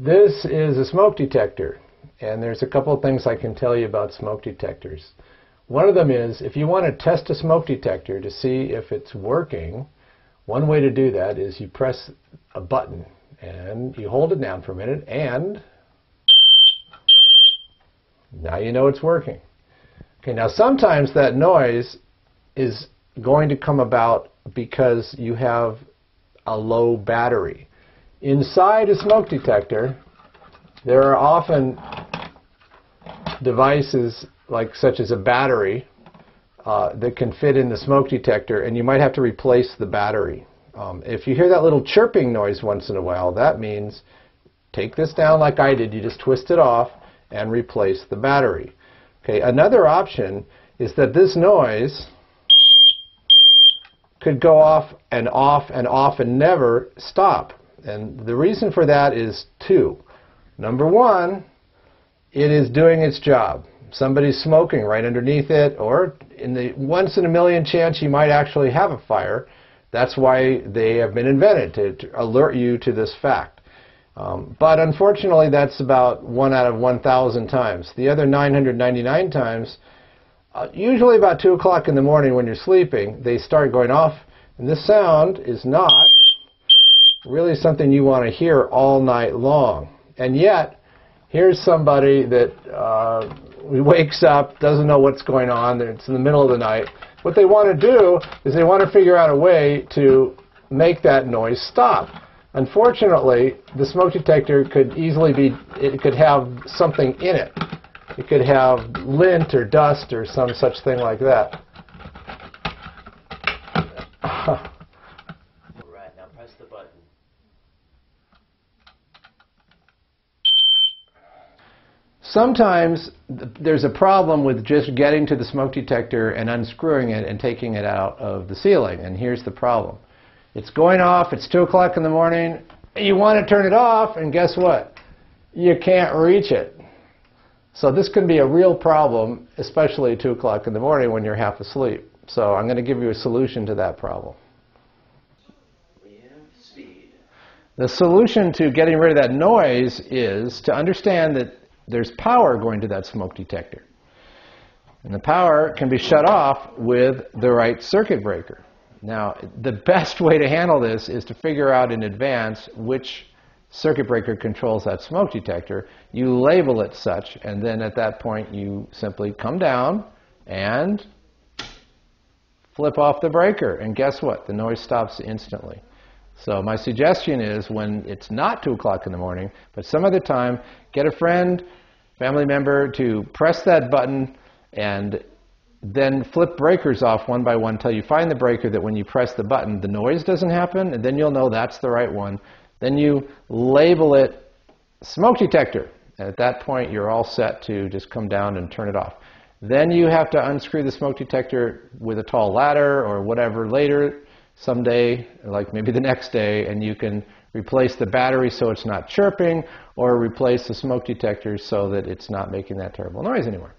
This is a smoke detector, and there's a couple of things I can tell you about smoke detectors. One of them is, if you want to test a smoke detector to see if it's working, one way to do that is you press a button and you hold it down for a minute, and now you know it's working. Okay, now sometimes that noise is going to come about because you have a low battery. Inside a smoke detector, there are often devices such as a battery that can fit in the smoke detector, and you might have to replace the battery. If you hear that little chirping noise once in a while, that means take this down like I did. You just twist it off and replace the battery. Okay, another option is that this noise could go off and off and off and never stop. And the reason for that is two. Number one, it is doing its job. Somebody's smoking right underneath it, or in the once in a million chance you might actually have a fire. That's why they have been invented, to alert you to this fact. But unfortunately, that's about 1 out of 1,000 times. The other 999 times, usually about 2 o'clock in the morning when you're sleeping, they start going off, and this sound is not really something you want to hear all night long. And yet, here's somebody that wakes up, doesn't know what's going on, it's in the middle of the night. What they want to do is they want to figure out a way to make that noise stop. Unfortunately, the smoke detector could easily be, it could have something in it. It could have lint or dust or some such thing like that. Right, now press the button. Sometimes there's a problem with just getting to the smoke detector and unscrewing it and taking it out of the ceiling. And here's the problem. It's going off, it's 2 o'clock in the morning, you want to turn it off, and guess what? You can't reach it. So this can be a real problem, especially at 2 o'clock in the morning when you're half asleep. So I'm going to give you a solution to that problem. Speed. The solution to getting rid of that noise is to understand that there's power going to that smoke detector. And the power can be shut off with the right circuit breaker. Now, the best way to handle this is to figure out in advance which circuit breaker controls that smoke detector. You label it such, and then at that point you simply come down and flip off the breaker. And guess what? The noise stops instantly. So my suggestion is, when it's not 2 o'clock in the morning, but some other time, get a friend, family member to press that button and then flip breakers off one by one until you find the breaker that when you press the button, the noise doesn't happen, and then you'll know that's the right one. Then you label it smoke detector. And at that point, you're all set to just come down and turn it off. Then you have to unscrew the smoke detector with a tall ladder or whatever later, someday, like maybe the next day, and you can replace the battery so it's not chirping, or replace the smoke detector so that it's not making that terrible noise anymore.